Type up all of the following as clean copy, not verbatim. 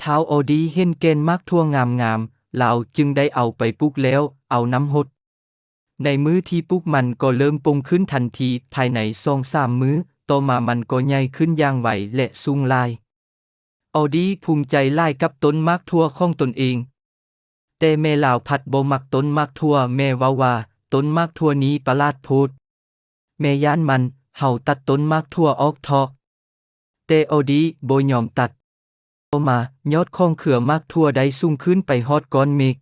ท้าวโอดีเห็นแกนมากทั่วงามๆลาวจึงได้เอาไปปลูกแล้วเอาน้ำหดในมื้อที่ปลูกมันก็เริ่มปงขึ้นทันทีภายใน2-3 มื้อต่อมามันก็ใหญ่ขึ้นอย่างไวและสูงหลายโอดีภูมิใจหลายกับต้นมากทั่วของตนเองแต่แม่ลาวผัดบ่มักต้นมากทั่วแม่ว่าต้นมากทั่วนี้ประหลาดโพดแม่ย้านมันเฮาตัดต้นมากทั่วออกเถาะแต่โอดีบ่ยอมตัดต่อมายอดของเครือมากทั่วได้สูงขึ้นไปฮอดก้อนเมฆ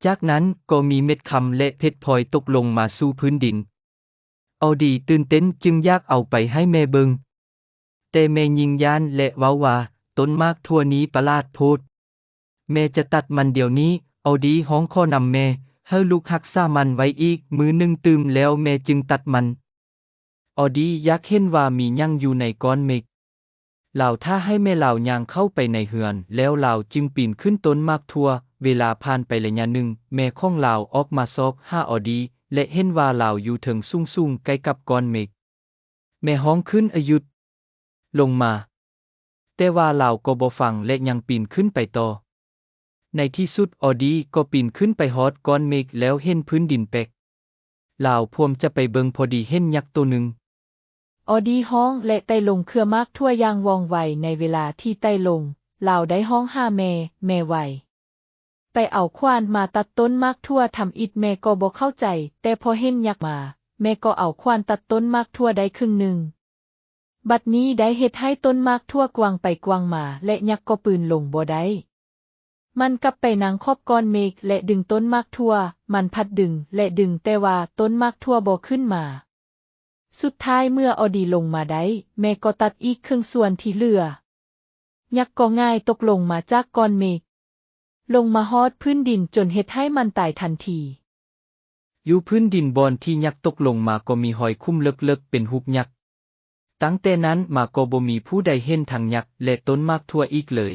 จากนั้นก็มีเม็ดคำและเพชรพลอยตกลงมาสู่พื้นดินโอดีตื่นเต้นจึงอยากเอาไปให้แม่เบิงแต่แม่ยิงย้านและเว้าว่าต้นมากทั่วนี้ประหลาดโพดแม่จะตัดมันเดี๋ยวนี้โอดีฮ้องขอนำแม่ให้ลูกรักษามันไว้อีกมื้อหนึ่งตื่มแล้วแม่จึงตัดมันโอดีอยากเห็นว่ามีหยังอยู่ในก้อนเมฆลาวถ้าให้แม่ลาวย่างเข้าไปในเฮือนแล้วลาวจึงปีนขึ้นต้นมากทั่วเวลาผ่านไประยะหนึ่งแม่ของลาวออกมาซอกหาโอดีและเห็นว่าลาวอยู่เทิงสูงใกล้กับก้อนเมฆแม่ฮ้องขึ้นหยุดลงมาแต่ว่าลาวก็บ่ฟังและยังปีนขึ้นไปต่อในที่สุดโอดีก็ปีนขึ้นไปฮอดก้อนเมฆแล้วเห็นพื้นดินแปลกลาวพวมจะไปเบิงพอดีเห็นยักษ์ตัวหนึ่งออดีฮ้องและไต่ลงเครือมากทั่วอย่างว่องไวในเวลาที่ไต่ลงลาวได้ฮ้องหาแม่ไวไปเอาขวานมาตัดต้นมากทั่วทำอิฐแม่ก็บ่เข้าใจแต่พอเห็นยักษ์มาแม่ก็เอาขวานตัดต้นมากทั่วได้ครึ่งหนึ่งบัดนี้ได้เฮ็ดให้ต้นมากทั่วกวางไปกวางมาและยักษ์ก็ปืนลงบ่ได้มันกลับไปนางครอบก้อนเมฆและดึงต้นมากทั่วมันพัดดึงและดึงแต่ว่าต้นมากทั่วบ่ขึ้นมาสุดท้ายเมื่อออดีลงมาได้แม่ก็ตัดอีกครึ่งส่วนที่เหลือยักษ์ก็ง่ายตกลงมาจากก้อนเมฆลงมาฮอดพื้นดินจนเฮ็ดให้มันตายทันทีอยู่พื้นดินบอนที่ยักษ์ตกลงมาก็มีหอยคุ้มเลิกๆเป็นหุบยักษ์ตั้งแต่นั้นมาก็บ่มีผู้ใดเห็นทางยักษ์และต้นมากทั่วอีกเลย